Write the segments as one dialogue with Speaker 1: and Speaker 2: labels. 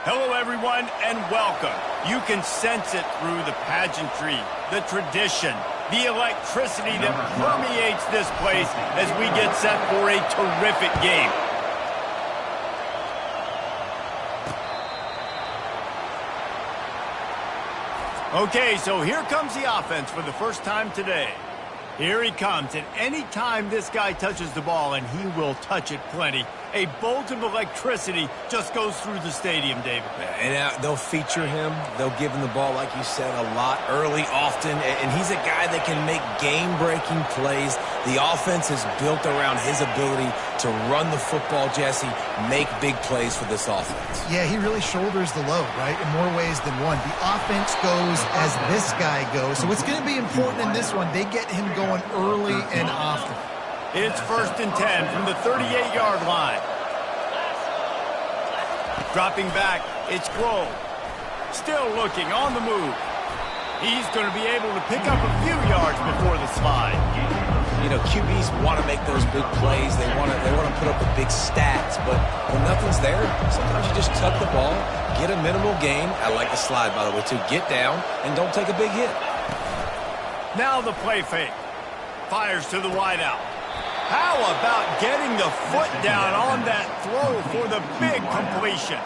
Speaker 1: Hello, everyone, and welcome. You can sense it through the pageantry, the tradition, the electricity that permeates this place as we get set for a terrific game. Okay, so here comes the offense for the first time today. Here he comes, and any time this guy touches the ball, and he will touch it plenty, a bolt of electricity just goes through the stadium, David.
Speaker 2: And they'll feature him. They'll give him the ball, like you said, a lot, early, often. And he's a guy that can make game-breaking plays. The offense is built around his ability to run the football, Jesse, make big plays for this offense.
Speaker 3: Yeah, he really shoulders the load, right, in more ways than one. The offense goes as this guy goes. So it's going to be important in this one. They get him going early and often.
Speaker 1: It's 1st and 10 from the 38-yard line. Dropping back, it's Grove. Still looking, on the move. He's going to be able to pick up a few yards before the slide.
Speaker 2: You know, QBs want to make those big plays. They want to put up the big stats. But when nothing's there, sometimes you just tuck the ball, get a minimal gain. I like the slide, by the way, too. Get down and don't take a big hit.
Speaker 1: Now the play fake. Fires to the wideout. How about getting the foot down on that throw for the big completion?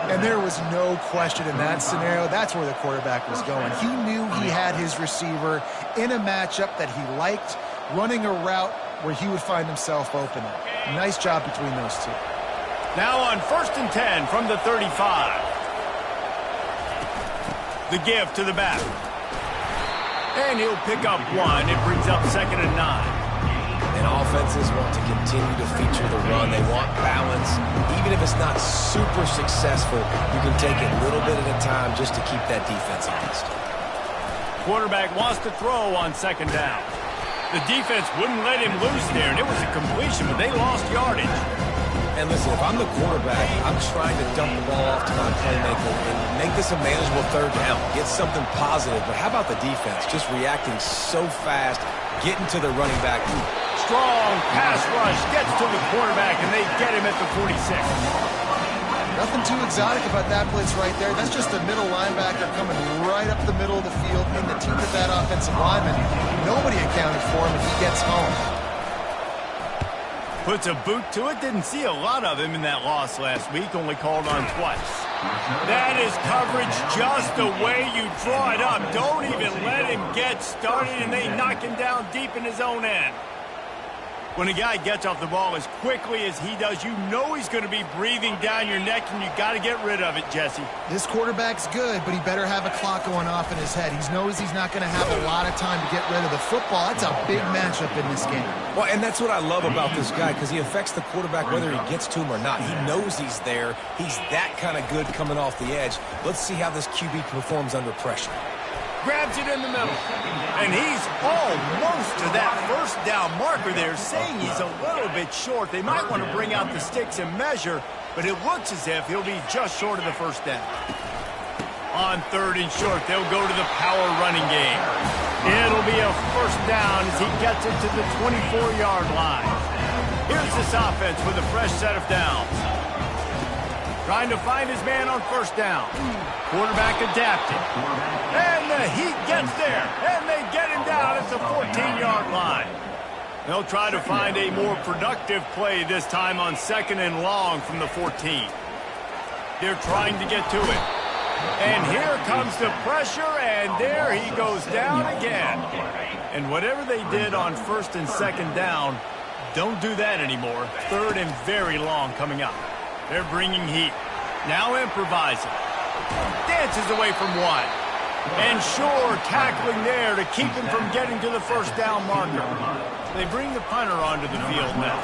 Speaker 3: And there was no question in that scenario. That's where the quarterback was going. He knew he had his receiver in a matchup that he liked, running a route where he would find himself open. Nice job between those two.
Speaker 1: Now on 1st and 10 from the 35. The give to the back. And he'll pick up one. It brings up 2nd and 9.
Speaker 2: And offenses want to continue to feature the run. They want balance. Even if it's not super successful, you can take it little bit at a time just to keep that defense honest.
Speaker 1: Quarterback wants to throw on 2nd down. The defense wouldn't let him loose there, and it was a completion, but they lost yardage.
Speaker 2: And listen, if I'm the quarterback, I'm trying to dump the ball off to my playmaker and make this a manageable 3rd down, get something positive. But how about the defense? Just reacting so fast, getting to the running back.
Speaker 1: Strong pass rush gets to the quarterback, and they get him at the 46.
Speaker 3: Nothing too exotic about that blitz right there. That's just a middle linebacker coming right up the middle of the field in the teeth of that offensive lineman. Nobody accounted for him, and he gets home.
Speaker 1: Puts a boot to it. Didn't see a lot of him in that loss last week. Only called on twice. That is coverage just the way you draw it up. Don't even let him get started, and they knock him down deep in his own end. When a guy gets off the ball as quickly as he does, you know he's going to be breathing down your neck, and you got to get rid of it, Jesse.
Speaker 3: This quarterback's good, but he better have a clock going off in his head. He knows he's not going to have a lot of time to get rid of the football. That's a big matchup in this game.
Speaker 2: Well, and that's what I love about this guy, because he affects the quarterback whether he gets to him or not. He knows he's there. He's that kind of good coming off the edge. Let's see how this QB performs under pressure.
Speaker 1: Grabs it in the middle. And he's almost to that 1st down marker there, saying he's a little bit short. They might want to bring out the sticks and measure, but it looks as if he'll be just short of the 1st down. On 3rd and short, they'll go to the power running game. It'll be a 1st down as he gets it to the 24-yard line. Here's this offense with a fresh set of downs. Trying to find his man on 1st down. Quarterback adapted. And the Heat gets there. And they get him down at the 14-yard line. They'll try to find a more productive play this time on 2nd and long from the 14. They're trying to get to it. And here comes the pressure, and there he goes down again. And whatever they did on 1st and 2nd down, don't do that anymore. 3rd and very long coming up. They're bringing heat. Now improvising. Dances away from one. And sure, tackling there to keep him from getting to the 1st down marker. They bring the punter onto the field now.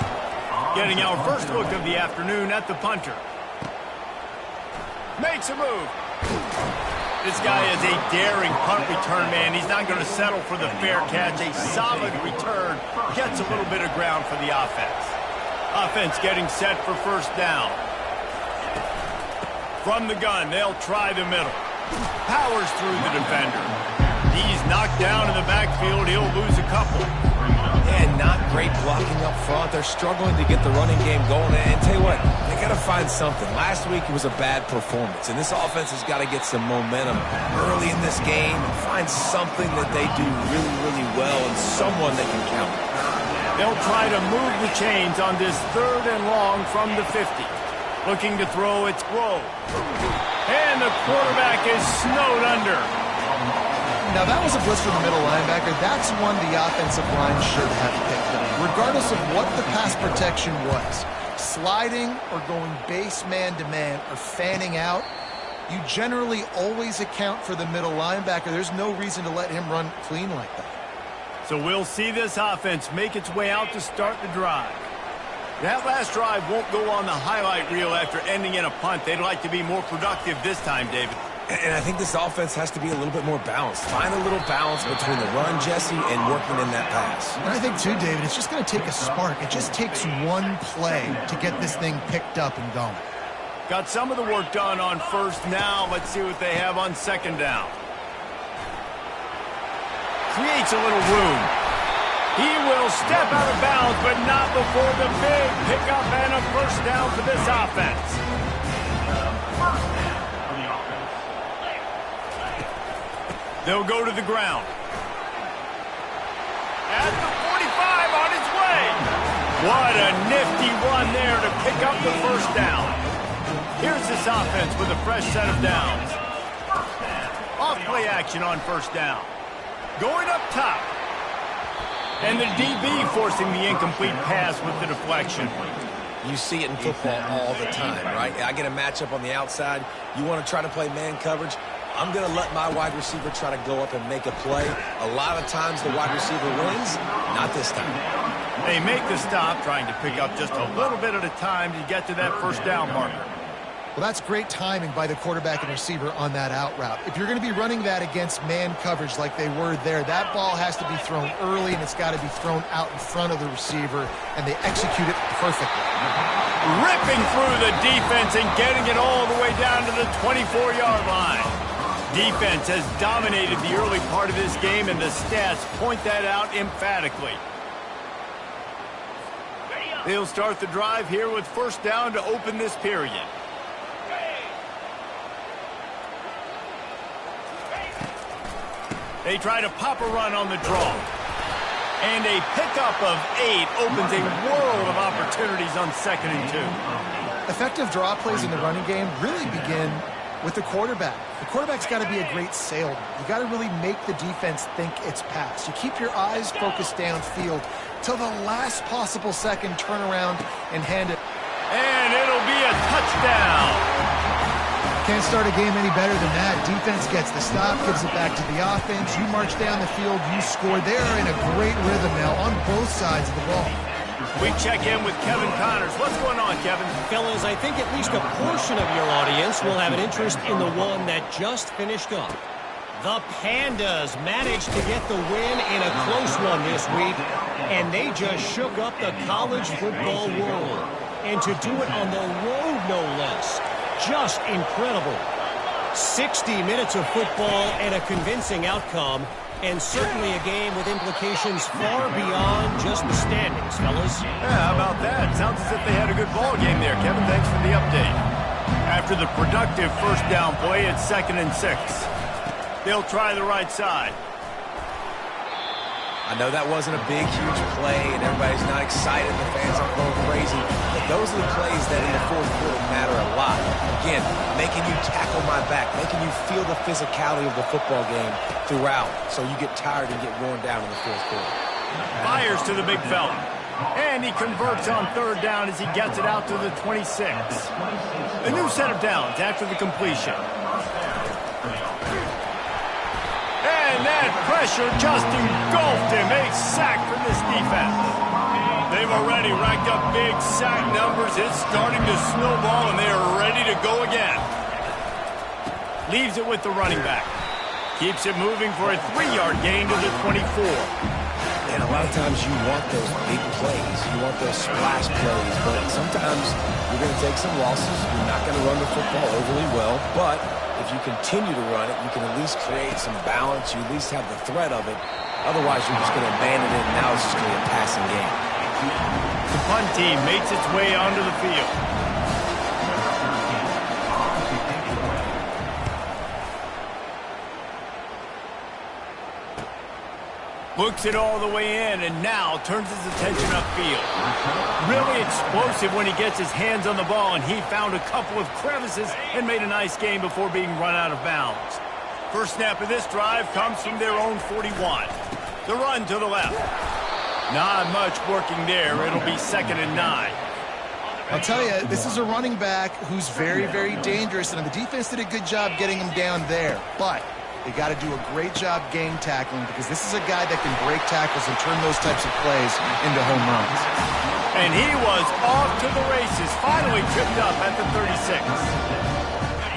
Speaker 1: Getting our first look of the afternoon at the punter. Makes a move. This guy is a daring punt return man. He's not going to settle for the fair catch. A solid return. Gets a little bit of ground for the offense. Offense getting set for 1st down. From the gun, they'll try the middle. Powers through the defender. He's knocked down in the backfield. He'll lose a couple.
Speaker 2: And not great blocking up front. They're struggling to get the running game going. And tell you what, they got to find something. Last week it was a bad performance, and this offense has got to get some momentum early in this game and find something that they do really, really well and someone they can count.
Speaker 1: They'll try to move the chains on this 3rd and long from the 50. Looking to throw, it's Rowe. And the quarterback is snowed under.
Speaker 3: Now, that was a blitz from the middle linebacker. That's one the offensive line should have picked up, regardless of what the pass protection was. Sliding or going base man-to-man or fanning out, you generally always account for the middle linebacker. There's no reason to let him run clean like that.
Speaker 1: So we'll see this offense make its way out to start the drive. That last drive won't go on the highlight reel after ending in a punt. They'd like to be more productive this time, David.
Speaker 2: And I think this offense has to be a little bit more balanced. Find a little balance between the run, Jesse, and working in that pass.
Speaker 3: And I think, too, David, it's just going to take a spark. It just takes one play to get this thing picked up and going.
Speaker 1: Got some of the work done on 1st. Now let's see what they have on 2nd down. Creates a little room. He will step out of bounds, but not before the big pickup and a 1st down for this offense. They'll go to the ground. At the 45 on his way. What a nifty run there to pick up the 1st down. Here's this offense with a fresh set of downs. Off play action on 1st down. Going up top. And the DB forcing the incomplete pass with the deflection.
Speaker 2: You see it in football all the time, right? I get a matchup on the outside. You want to try to play man coverage? I'm going to let my wide receiver try to go up and make a play. A lot of times the wide receiver wins. Not this time.
Speaker 1: They make the stop, trying to pick up just a little bit at a time to get to that 1st down marker.
Speaker 3: Well, that's great timing by the quarterback and receiver on that out route. If you're going to be running that against man coverage like they were there, that ball has to be thrown early, and it's got to be thrown out in front of the receiver, and they execute it perfectly.
Speaker 1: Ripping through the defense and getting it all the way down to the 24-yard line. Defense has dominated the early part of this game, and the stats point that out emphatically. They'll start the drive here with 1st down to open this period. They try to pop a run on the draw. And a pickup of 8 opens a world of opportunities on 2nd and 2.
Speaker 3: Effective draw plays in the running game really begin with the quarterback. The quarterback's got to be a great salesman. You got to really make the defense think it's pass. You keep your eyes focused downfield till the last possible second, turn around and hand it.
Speaker 1: And it'll be a touchdown.
Speaker 3: Can't start a game any better than that. Defense gets the stop, gives it back to the offense. You march down the field, you score. They're in a great rhythm now on both sides of the ball.
Speaker 1: We check in with Kevin Connors. What's going on, Kevin?
Speaker 4: Fellas, I think at least a portion of your audience will have an interest in the one that just finished up. The Pandas managed to get the win in a close one this week, and they just shook up the college football world. And to do it on the road, no less. Just incredible. 60 minutes of football and a convincing outcome, and certainly a game with implications far beyond just the standings, fellas.
Speaker 1: Yeah, how about that? Sounds as if they had a good ball game there, Kevin. Thanks for the update. After the productive 1st down play, it's 2nd and 6. They'll try the right side.
Speaker 2: I know that wasn't a big, huge play, and everybody's not excited. The fans aren't going crazy. But those are the plays that in the 4th quarter matter a lot. Again, making you tackle my back, making you feel the physicality of the football game throughout, so you get tired and get worn down in the 4th quarter.
Speaker 1: Fires to the big fella. And he converts on 3rd down as he gets it out to the 26. A new set of downs after the completion. And that pressure just engulfed him. A sack for this defense. They've already racked up big sack numbers. It's starting to snowball, and they are ready to go again. Leaves it with the running back. Keeps it moving for a 3-yard gain to the 24.
Speaker 2: And a lot of times you want those big plays. You want those splash plays. But sometimes you're going to take some losses. You're not going to run the football overly well. But if you continue to run it, you can at least create some balance. You at least have the threat of it. Otherwise, you're just going to abandon it, and now it's just going to be a passing game.
Speaker 1: The punt team makes its way onto the field. Looks it all the way in, and now turns his attention upfield. Really explosive when he gets his hands on the ball, and he found a couple of crevices and made a nice game before being run out of bounds. First snap of this drive comes from their own 41. The run to the left. Not much working there. It'll be 2nd and 9.
Speaker 3: I'll tell you, this is a running back who's very, very dangerous, and the defense did a good job getting him down there. But they got to do a great job game tackling because this is a guy that can break tackles and turn those types of plays into home runs.
Speaker 1: And he was off to the races, finally tripped up at the 36.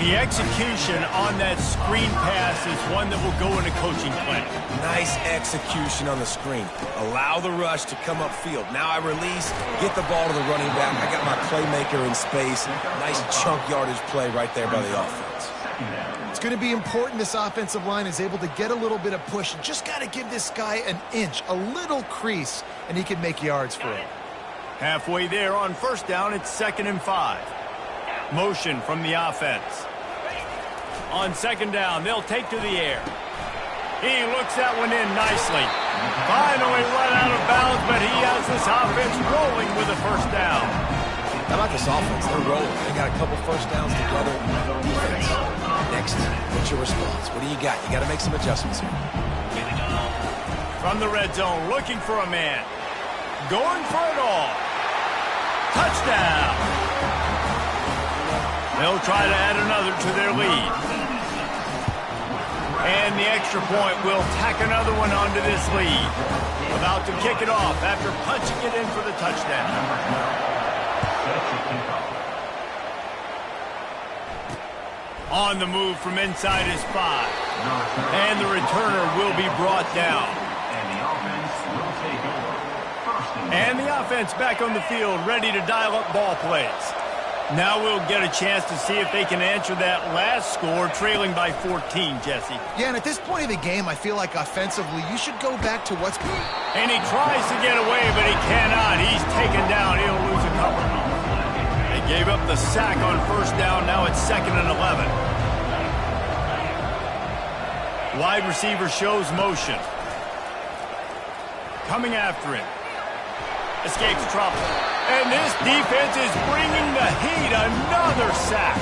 Speaker 1: The execution on that screen pass is one that will go in a coaching plan.
Speaker 2: Nice execution on the screen. Allow the rush to come upfield. Now I release, get the ball to the running back. I got my playmaker in space. Nice chunk yardage play right there by the offense.
Speaker 3: It's going to be important this offensive line is able to get a little bit of push. Just got to give this guy an inch, a little crease, and he can make yards for it.
Speaker 1: Halfway there on first down, it's 2nd and 5. Motion from the offense. On 2nd down, they'll take to the air. He looks that one in nicely. Finally let out of bounds, but he has this offense rolling with a first down.
Speaker 2: How about this offense? They're rolling. They got a couple first downs together. Defense. Next, what's your response? What do you got? You got to make some adjustments here.
Speaker 1: From the red zone, looking for a man. Going for it all. Touchdown. They'll try to add another to their lead. And the extra point will tack another one onto this lead. About to kick it off after punching it in for the touchdown. On the move from inside his 5. And the returner will be brought down. And the offense back on the field, ready to dial up ball plays. Now we'll get a chance to see if they can answer that last score, trailing by 14, Jesse.
Speaker 3: Yeah, and at this point of the game, I feel like offensively, you should go back to what's...
Speaker 1: And he tries to get away, but he cannot. He's taken down. He'll lose a couple. They gave up the sack on first down. Now it's 2nd and 11. Wide receiver shows motion. Coming after him. Escapes trouble. And this defense is bringing the heat. Another sack.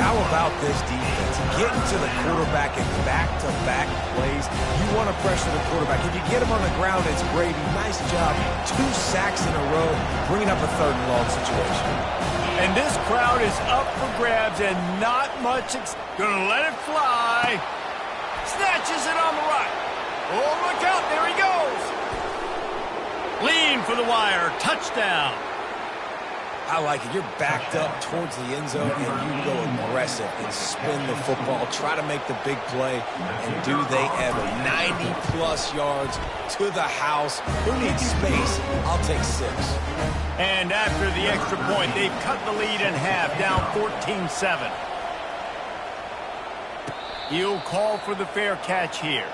Speaker 2: How about this defense? Getting to the quarterback in back-to-back plays. You want to pressure the quarterback. If you get him on the ground, it's Brady. Nice job. 2 sacks in a row, bringing up a 3rd and long situation.
Speaker 1: And this crowd is up for grabs and not much. Gonna let it fly. Snatches it on the right. Oh, look out. There he goes. Lean for the wire. Touchdown.
Speaker 2: I like it. You're backed up towards the end zone, and you go aggressive and spin the football. Try to make the big play, and do they ever. 90-plus yards to the house. Who needs space? I'll take 6.
Speaker 1: And after the extra point, they've cut the lead in half, down 14-7. He'll call for the fair catch here.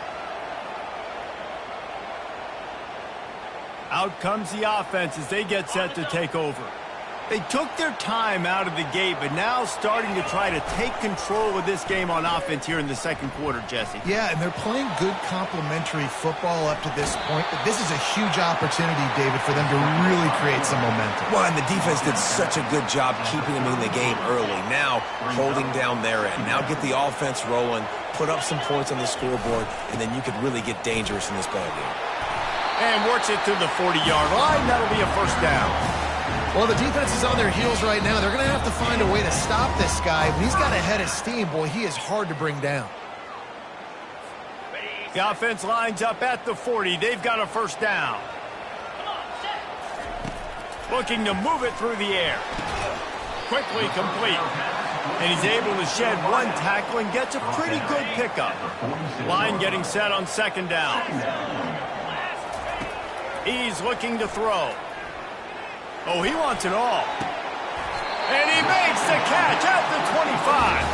Speaker 1: Out comes the offense as they get set to take over. They took their time out of the gate, but now starting to try to take control of this game on offense here in the 2nd quarter, Jesse.
Speaker 3: Yeah, and they're playing good complementary football up to this point, but this is a huge opportunity, David, for them to really create some momentum.
Speaker 2: Well, and the defense did such a good job keeping them in the game early. Now, holding down their end. Now get the offense rolling, put up some points on the scoreboard, and then you could really get dangerous in this ball game.
Speaker 1: And works it to the 40-yard line. That'll be a first down.
Speaker 3: Well, the defense is on their heels right now. They're going to have to find a way to stop this guy. When he's got a head of steam, boy, he is hard to bring down.
Speaker 1: The offense lines up at the 40. They've got a first down. Looking to move it through the air. Quickly complete. And he's able to shed one tackle and gets a pretty good pickup. Line getting set on 2nd down. He's looking to throw. Oh, he wants it all. And he makes the catch at the 25.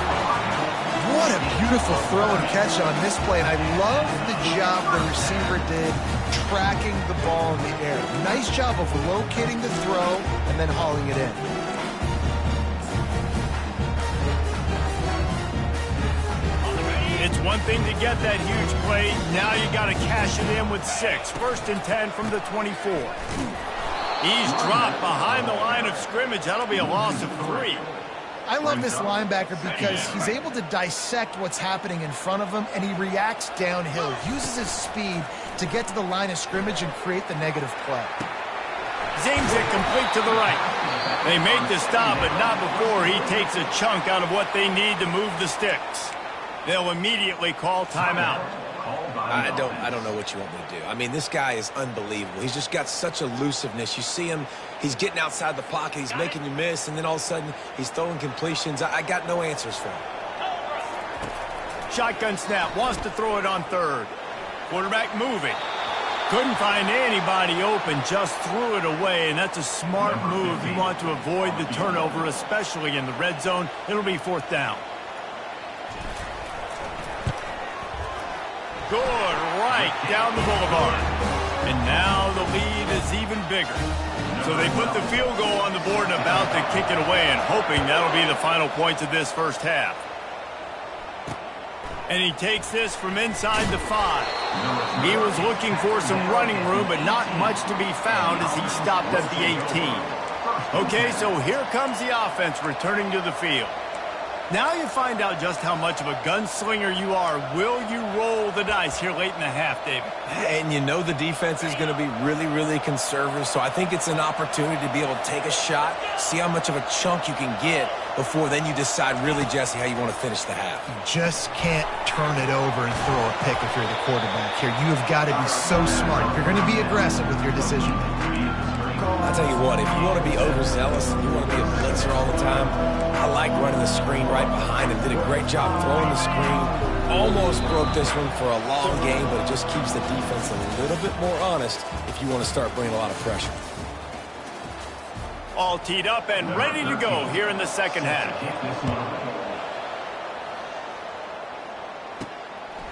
Speaker 3: beautiful throw and catch on this play, and I love the job the receiver did tracking the ball in the air. Nice job of locating the throw and then hauling it in.
Speaker 1: It's one thing to get that huge play. Now you got to cash it in with 6. 1st and 10 from the 24. He's dropped behind the line of scrimmage. That'll be a loss of 3.
Speaker 3: I love this linebacker because he's able to dissect what's happening in front of him, and he reacts downhill, uses his speed to get to the line of scrimmage and create the negative play.
Speaker 1: Zings it complete to the right. They make the stop, but not before he takes a chunk out of what they need to move the sticks. They'll immediately call timeout.
Speaker 2: I don't know what you want me to do. I mean, this guy is unbelievable. He's just got such elusiveness. You see him, he's getting outside the pocket, he's making you miss, and then all of a sudden, he's throwing completions. I got no answers for him.
Speaker 1: Shotgun snap, wants to throw it on 3rd. Quarterback moving. Couldn't find anybody open, just threw it away, and that's a smart move. You want to avoid the turnover, especially in the red zone. It'll be 4th down. Good, right down the boulevard. And now the lead is even bigger. So they put the field goal on the board and about to kick it away, and hoping that'll be the final points of this first half. And he takes this from inside the 5. He was looking for some running room, but not much to be found as he stopped at the 18. Okay, so here comes the offense returning to the field. Now you find out just how much of a gunslinger you are. Will you roll the dice here late in the half, David?
Speaker 2: And you know the defense is going to be really, really conservative, so I think it's an opportunity to be able to take a shot, see how much of a chunk you can get before then you decide really, Jesse, how you want to finish the half.
Speaker 3: You just can't turn it over and throw a pick if you're the quarterback here. You have got to be so smart. You're going to be aggressive with your decision making.
Speaker 2: I'll tell you what, if you want to be overzealous and you want to be a blitzer all the time, I like running the screen right behind him. Did a great job throwing the screen. Almost broke this one for a long game, but it just keeps the defense a little bit more honest if you want to start bringing a lot of pressure.
Speaker 1: All teed up and ready to go here in the second half.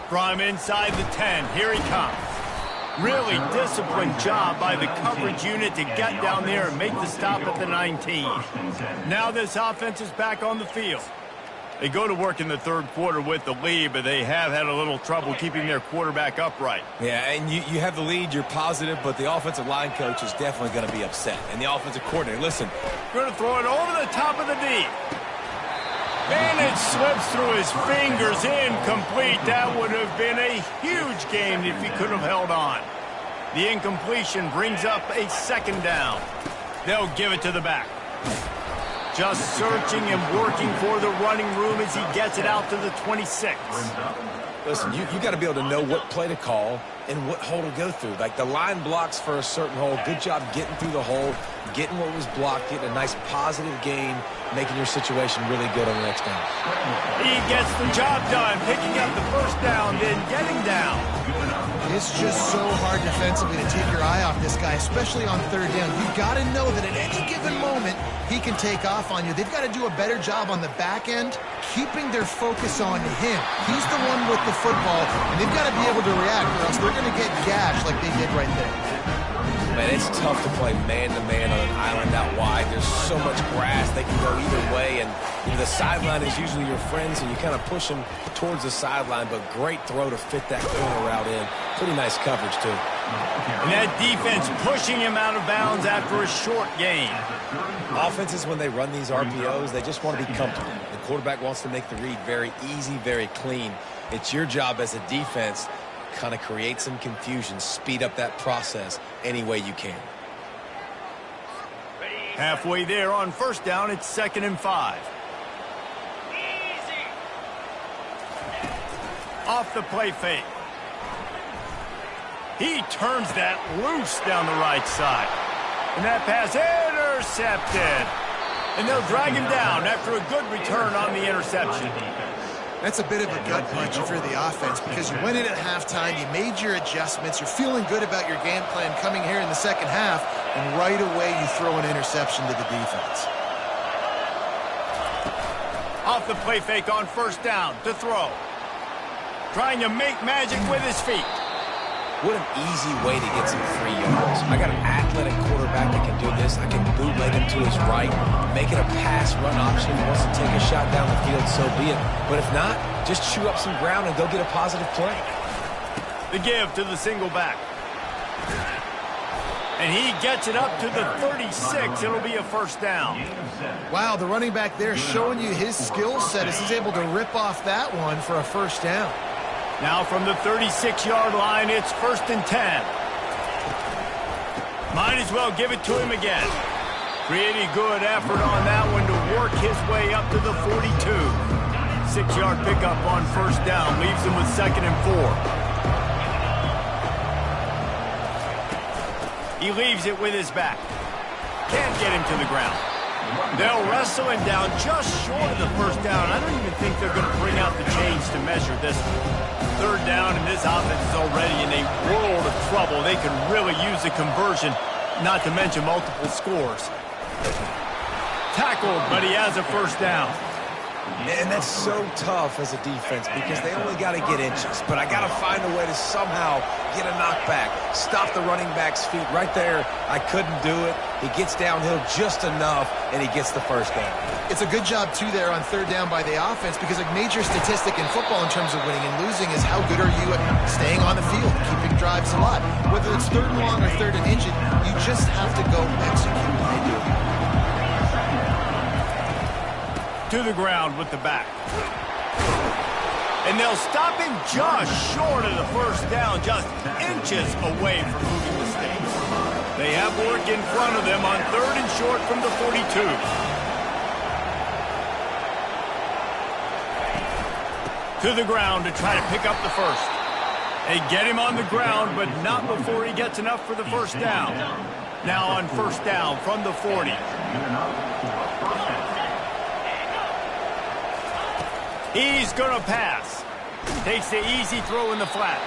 Speaker 1: From inside the 10, here he comes. Really disciplined job by the coverage unit to get down there and make the stop at the 19. Now this offense is back on the field. They go to work in the 3rd quarter with the lead, but they have had a little trouble keeping their quarterback upright.
Speaker 2: Yeah, and you have the lead, you're positive, but the offensive line coach is definitely going to be upset. And the offensive coordinator, listen.
Speaker 1: Going to throw it over the top of the D. And it slips through his fingers, incomplete. That would have been a huge gain if he could have held on. The incompletion brings up a 2nd down. They'll give it to the back. Just searching and working for the running room as he gets it out to the 26.
Speaker 2: Listen, you got to be able to know what play to call and what hole to go through. Like the line blocks for a certain hole. Good job getting through the hole, getting what was blocked, getting a nice positive gain, making your situation really good on the next down.
Speaker 1: He gets the job done, picking up the 1st down, then getting down.
Speaker 3: It's just so hard defensively to take your eye off this guy, especially on 3rd down. You've got to know that at any given moment, he can take off on you. They've got to do a better job on the back end, keeping their focus on him. He's the one with the football, and they've got to be able to react, or else they're going to get gashed like they did right there.
Speaker 2: Man, it's tough to play man-to-man on an island out wide. There's so much grass. They can go either way, and the sideline is usually your friend, so you kind of push them towards the sideline, but great throw to fit that corner route in. Pretty nice coverage, too.
Speaker 1: And that defense pushing him out of bounds after a short gain.
Speaker 2: Offenses, when they run these RPOs, they just want to be comfortable. The quarterback wants to make the read very easy, very clean. It's your job as a defense kind of create some confusion, speed up that process any way you can.
Speaker 1: Halfway there on 1st down, it's 2nd and 5. Off the play fake. He turns that loose down the right side. And that pass intercepted. And they'll drag him down after a good return on the interception.
Speaker 3: That's a bit of a gut punch for the offense because you went in at halftime, you made your adjustments, you're feeling good about your game plan coming here in the second half, and right away you throw an interception to the defense.
Speaker 1: Off the play fake on 1st down to throw. Trying to make magic with his feet.
Speaker 2: What an easy way to get some free yards. I got an athletic quarterback that can do this. I can bootleg him to his right, make it a pass-run option. If he wants to take a shot down the field, so be it. But if not, just chew up some ground and go get a positive play.
Speaker 1: The give to the single back. And he gets it up to the 36. It'll be a first down.
Speaker 3: Wow, the running back there showing you his skill set as he's able to rip off that one for a first down.
Speaker 1: Now from the 36-yard line, it's 1st and 10. Might as well give it to him again. Pretty good effort on that one to work his way up to the 42. 6-yard pickup on first down. Leaves him with 2nd and 4. He leaves it with his back. Can't get him to the ground. They'll wrestle him down just short of the first down. I don't even think they're going to bring out the chains to measure this one. 3rd down, and this offense is already in a world of trouble. They can really use a conversion, not to mention multiple scores. Tackled, but he has a first down.
Speaker 2: And that's so tough as a defense because they only got to get inches. But I got to find a way to somehow get a knockback, stop the running back's feet. Right there, I couldn't do it. He gets downhill just enough, and he gets the first down.
Speaker 3: It's a good job, too, there on 3rd down by the offense because a major statistic in football in terms of winning and losing is how good are you at staying on the field, keeping drives alive. Whether it's 3rd and long or 3rd and inches, you just have to go execute, and they do.
Speaker 1: To the ground with the back. And they'll stop him just short of the first down, just inches away from moving the stakes. They have work in front of them on 3rd and short from the 42. To the ground to try to pick up the first. They get him on the ground, but not before he gets enough for the first down. Now on first down from the 40. He's going to pass. Takes the easy throw in the flat.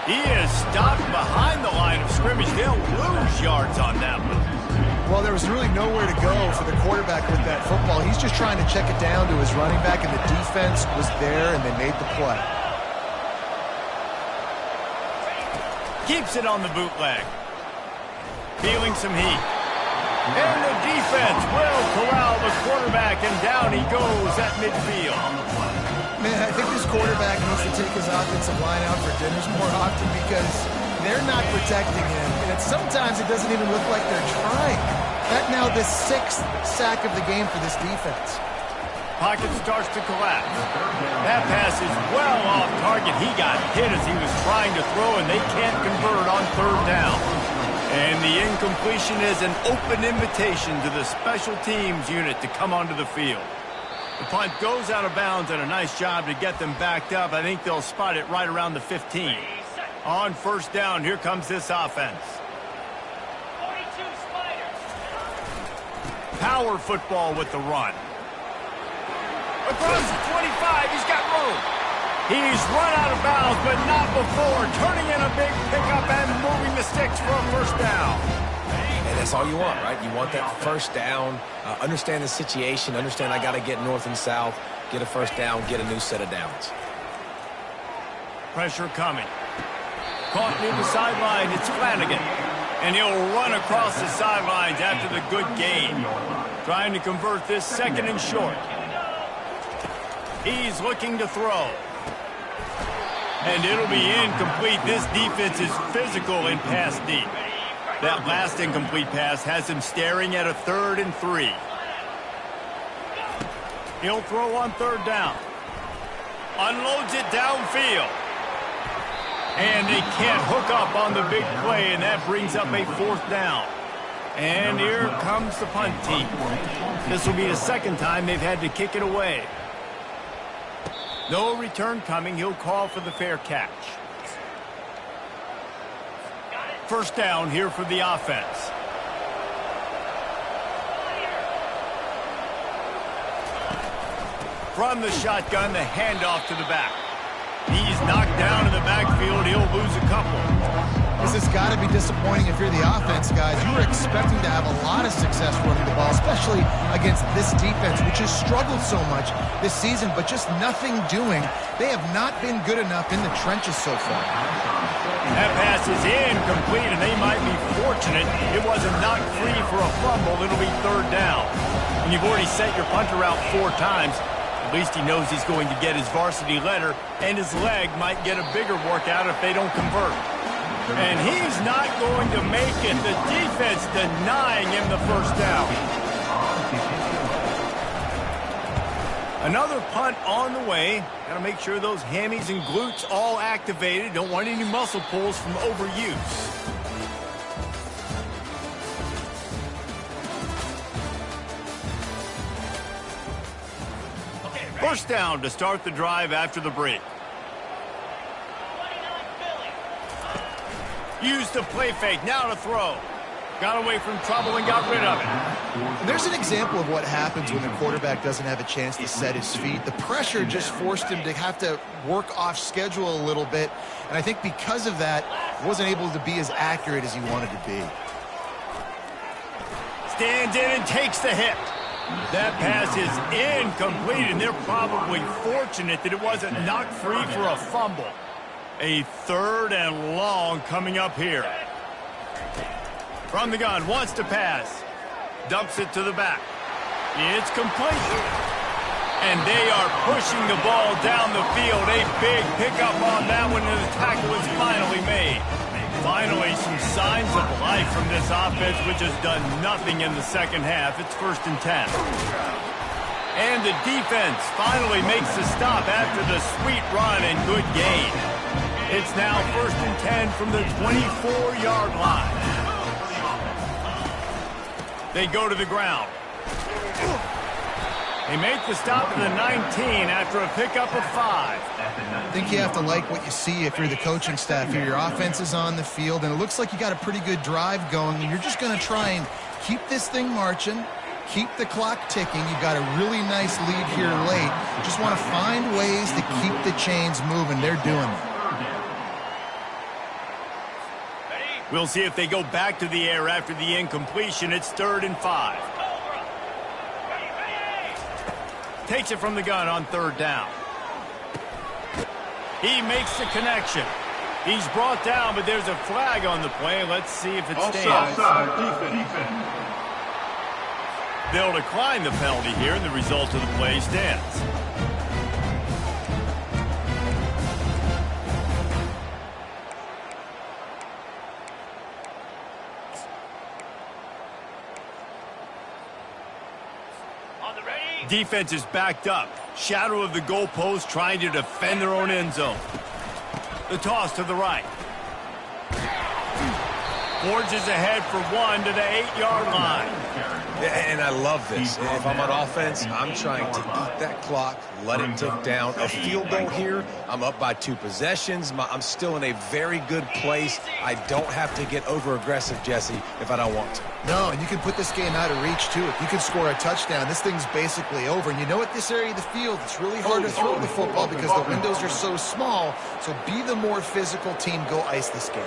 Speaker 1: He is stopped behind the line of scrimmage. They'll lose yards on that one.
Speaker 3: Well, there was really nowhere to go for the quarterback with that football. He's just trying to check it down to his running back, and the defense was there, and they made the play.
Speaker 1: Keeps it on the bootleg. Feeling some heat. And the defense will corral the quarterback, and down he goes at midfield.
Speaker 3: Man, I think this quarterback needs to take his offensive line out for dinners more often because they're not protecting him. And sometimes it doesn't even look like they're trying. That now the 6th sack of the game for this defense.
Speaker 1: Pocket starts to collapse. That pass is well off target. He got hit as he was trying to throw, and they can't convert on 3rd down. And the incompletion is an open invitation to the special teams unit to come onto the field. The punt goes out of bounds, and a nice job to get them backed up. I think they'll spot it right around the 15. On first down, here comes this offense. Power football with the run. Across the 25, he's got room. He's run out of bounds, but not before turning in a big pickup and moving the sticks for a first down.
Speaker 2: And that's all you want, right? You want that first down, understand the situation, understand I got to get north and south, get a first down, get a new set of downs.
Speaker 1: Pressure coming. Caught near the sideline, it's Flanagan. And he'll run across the sidelines after the good gain. Trying to convert this 2nd and short. He's looking to throw. And it'll be incomplete. This defense is physical in pass deep. That last incomplete pass has him staring at a 3rd and 3. He'll throw on 3rd down. Unloads it downfield. And they can't hook up on the big play, and that brings up a 4th down. And here comes the punt team. This will be the 2nd time they've had to kick it away. No return coming. He'll call for the fair catch. First down here for the offense. From the shotgun, the handoff to the back. He's knocked down in the backfield. He'll lose a couple.
Speaker 3: This has got to be disappointing if you're the offense, guys. You were expecting to have a lot of success running the ball, especially against this defense, which has struggled so much this season, but just nothing doing. They have not been good enough in the trenches so far.
Speaker 1: That pass is incomplete, and they might be fortunate it wasn't knocked free for a fumble. It'll be third down. When you've already sent your punter out 4 times, at least he knows he's going to get his varsity letter, and his leg might get a bigger workout if they don't convert. And he's not going to make it. The defense denying him the first down. Another punt on the way. Got to make sure those hammies and glutes all activated. Don't want any muscle pulls from overuse. First down to start the drive after the break. Used the play fake, now to throw. Got away from trouble and got rid of it.
Speaker 3: And there's an example of what happens when the quarterback doesn't have a chance to set his feet. The pressure just forced him to have to work off schedule a little bit. And I think because of that, wasn't able to be as accurate as he wanted to be.
Speaker 1: Stands in and takes the hit. That pass is incomplete, and they're probably fortunate that it wasn't knocked free for a fumble. A third and long coming up here. From the gun, wants to pass. Dumps it to the back. It's complete. And they are pushing the ball down the field. A big pickup on that one, and the tackle is finally made. Finally, some signs of life from this offense, which has done nothing in the second half. It's 1st and 10. And the defense finally makes the stop after the sweet run and good gain. It's now 1st and 10 from the 24-yard line. They go to the ground. They make the stop to the 19 after a pickup of 5.
Speaker 3: I think you have to like what you see if you're the coaching staff here. Your offense is on the field, and it looks like you got a pretty good drive going, and you're just going to try and keep this thing marching, keep the clock ticking. You've got a really nice lead here late. Just want to find ways to keep the chains moving. They're doing it.
Speaker 1: We'll see if they go back to the air after the incompletion. It's 3rd and 5. Takes it from the gun on 3rd down. He makes the connection. He's brought down, but there's a flag on the play. Let's see if it stands. They'll decline the penalty here, and the result of the play stands. Defense is backed up. Shadow of the goalpost trying to defend their own end zone. The toss to the right. Forges ahead for 1 to the 8-yard line.
Speaker 2: And I love this. If I'm on offense, I'm trying to eat that clock, let it tick down. A field goal here, I'm up by 2 possessions. I'm still in a very good place. I don't have to get over-aggressive, Jesse, if I don't want to.
Speaker 3: No, and you can put this game out of reach, too. If you can score a touchdown, this thing's basically over. And you know, at this area of the field, it's really hard to throw the football because the windows are so small. So be the more physical team. Go ice this game.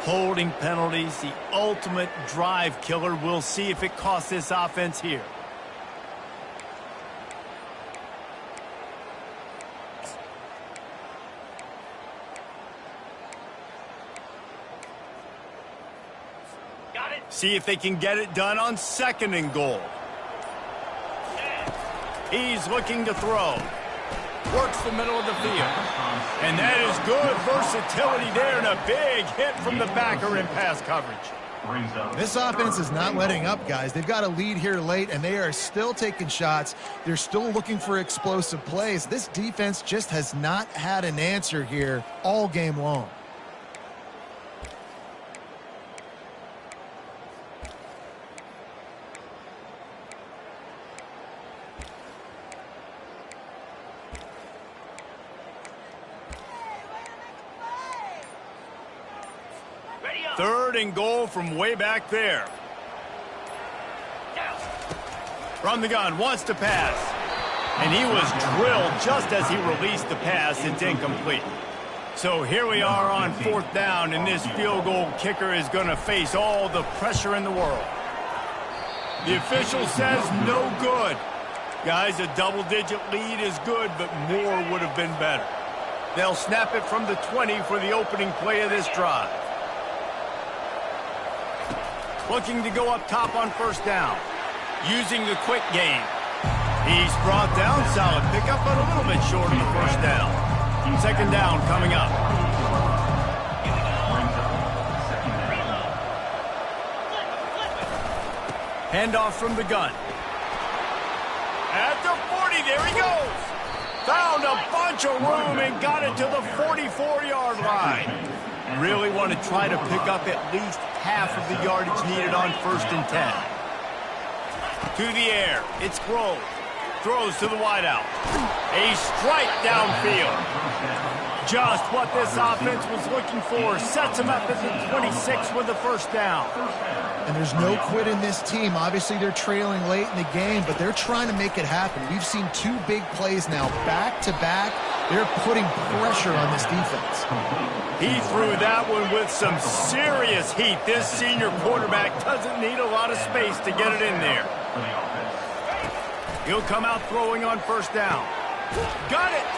Speaker 1: Holding penalties, the ultimate drive killer. We'll see if it costs this offense here. Got it. See if they can get it done on 2nd and goal. He's looking to throw. Works the middle of the field. And that is good versatility there, and a big hit from the backer in pass coverage.
Speaker 3: This offense is not letting up, guys. They've got a lead here late, and they are still taking shots. They're still looking for explosive plays. This defense just has not had an answer here all game long.
Speaker 1: Third and goal from way back there. From the gun, wants to pass. And he was drilled just as he released the pass. It's incomplete. So here we are on 4th down, and this field goal kicker is going to face all the pressure in the world. The official says no good. Guys, a double-digit lead is good, but more would have been better. They'll snap it from the 20 for the opening play of this drive. Looking to go up top on 1st down. Using the quick game. He's brought down, solid pickup, but a little bit short of the 1st down. 2nd down coming up. Handoff from the gun. At the 40, there he goes. Found a bunch of room and got it to the 44-yard line. Really want to try to pick up at least half of the yardage needed on 1st and 10. To the air, it's Grove. Throws to the wideout. A strike downfield. Just what this offense was looking for. Sets him up at the 26 with the 1st down.
Speaker 3: And there's no quit in this team. Obviously, they're trailing late in the game, but they're trying to make it happen. We've seen 2 big plays now, back-to-back. They're putting pressure on this defense.
Speaker 1: He threw that one with some serious heat. This senior quarterback doesn't need a lot of space to get it in there. He'll come out throwing on 1st down. Got it!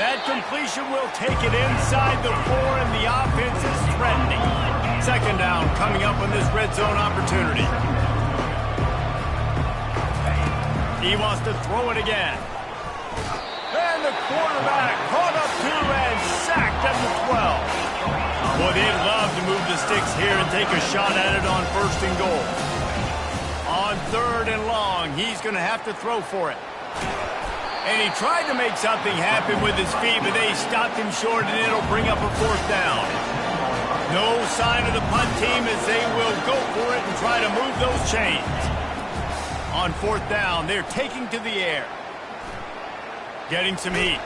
Speaker 1: That completion will take it inside the 4, and the offense is threatening. 2nd down coming up on this red zone opportunity. He wants to throw it again. And the quarterback caught up to and sacked at the 12. Boy, they'd love to move the sticks here and take a shot at it on 1st and goal. On 3rd and long, he's going to have to throw for it. And he tried to make something happen with his feet, but they stopped him short, and it'll bring up a 4th down. No sign of the punt team as they will go for it and try to move those chains. On 4th down, they're taking to the air. Getting some heat.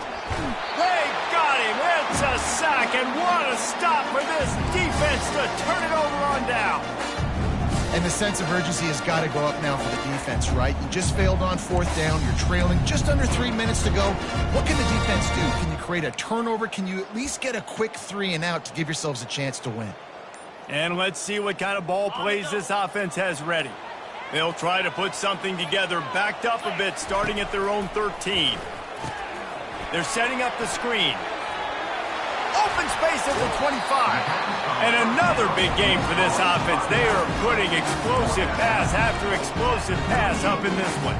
Speaker 1: They got him. It's a sack, and what a stop for this defense to turn it over on down.
Speaker 3: And the sense of urgency has got to go up now for the defense, right? You just failed on 4th down. You're trailing just under 3 minutes to go. What can the defense do? Can you create a turnover? Can you at least get a quick 3 and out to give yourselves a chance to win?
Speaker 1: And let's see what kind of ball plays this offense has ready. They'll try to put something together, backed up a bit, starting at their own 13. They're setting up the screen. Open space at the 25. And another big game for this offense. They are putting explosive pass after explosive pass up in this one.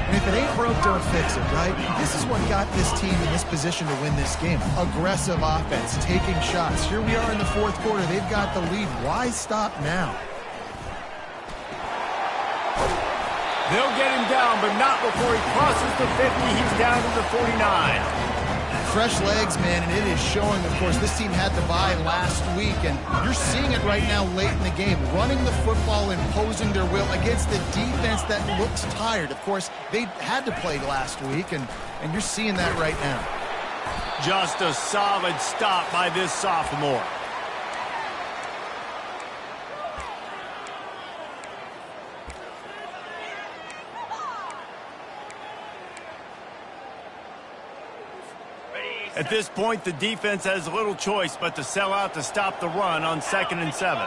Speaker 3: And if it ain't broke, don't fix it, right? This is what got this team in this position to win this game. Aggressive offense, taking shots. Here we are in the 4th quarter. They've got the lead. Why stop now?
Speaker 1: They'll get him down, but not before he crosses the 50. He's down to the 49.
Speaker 3: Fresh legs, man, and it is showing. Of course, this team had the bye last week, and you're seeing it right now late in the game. Running the football, imposing their will against the defense that looks tired. Of course, they had to play last week, and you're seeing that right now.
Speaker 1: Just a solid stop by this sophomore. At this point, the defense has little choice but to sell out to stop the run on 2nd and 7.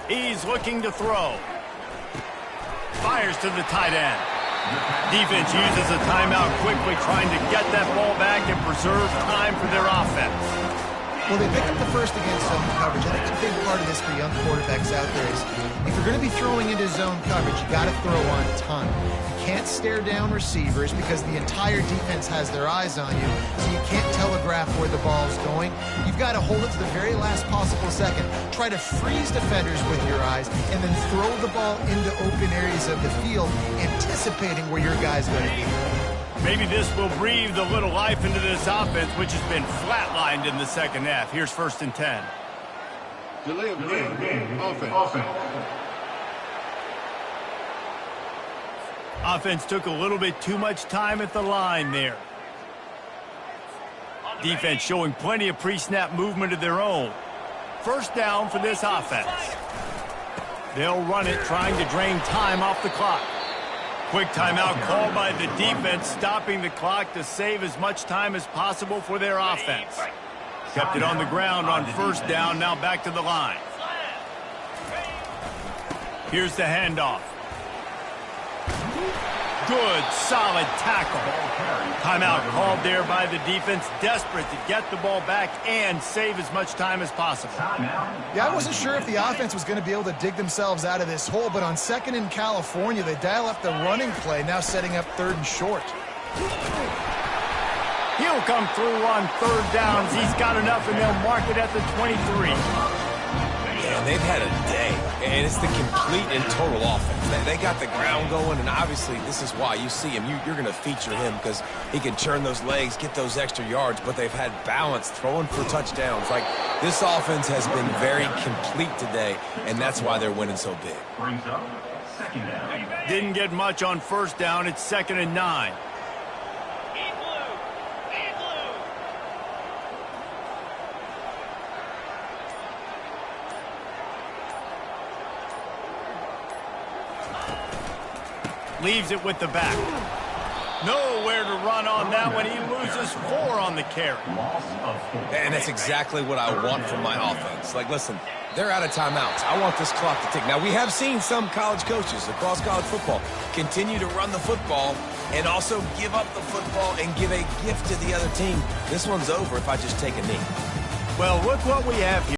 Speaker 1: He's looking to throw. Fires to the tight end. Defense uses a timeout quickly, trying to get that ball back and preserve time for their offense.
Speaker 3: Well, they picked up the first against zone coverage. I think a big part of this for young quarterbacks out there is if you're going to be throwing into zone coverage, you got to throw on time. You can't stare down receivers because the entire defense has their eyes on you, so you can't telegraph where the ball's going. You've got to hold it to the very last possible second. Try to freeze defenders with your eyes, and then throw the ball into open areas of the field, anticipating where your guy's going to be.
Speaker 1: Maybe this will breathe a little life into this offense, which has been flatlined in the 2nd half. Here's 1st and 10.
Speaker 5: Delay of game. Offense.
Speaker 1: Offense took a little bit too much time at the line there. Defense showing plenty of pre-snap movement of their own. 1st down for this offense. They'll run it, trying to drain time off the clock. Quick timeout called by the defense, stopping the clock to save as much time as possible for their offense. Kept it on the ground on first down, now back to the line. Here's the handoff. Good, solid tackle. Timeout called there by the defense, desperate to get the ball back and save as much time as possible.
Speaker 3: Yeah, I wasn't sure if the offense was going to be able to dig themselves out of this hole, but on second in California, they dial up the running play, now setting up third and short.
Speaker 1: He'll come through on third downs. He's got enough, and they'll mark it at the 23.
Speaker 2: And they've had a day, and it's the complete and total offense. They got the ground going, and obviously this is why you see him. You're going to feature him because he can churn those legs, get those extra yards, but they've had balance, throwing for touchdowns. Like, this offense has been very complete today, and that's why they're winning so big.
Speaker 1: Didn't get much on first down. It's 2nd and 9. Leaves it with the back. Nowhere to run on that one. He loses 4 on the carry.
Speaker 2: And that's exactly what I want from my offense. Like, listen, they're out of timeouts. I want this clock to tick. Now, we have seen some college coaches across college football continue to run the football and also give up the football and give a gift to the other team. This one's over if I just take a knee.
Speaker 1: Well, look what we have here.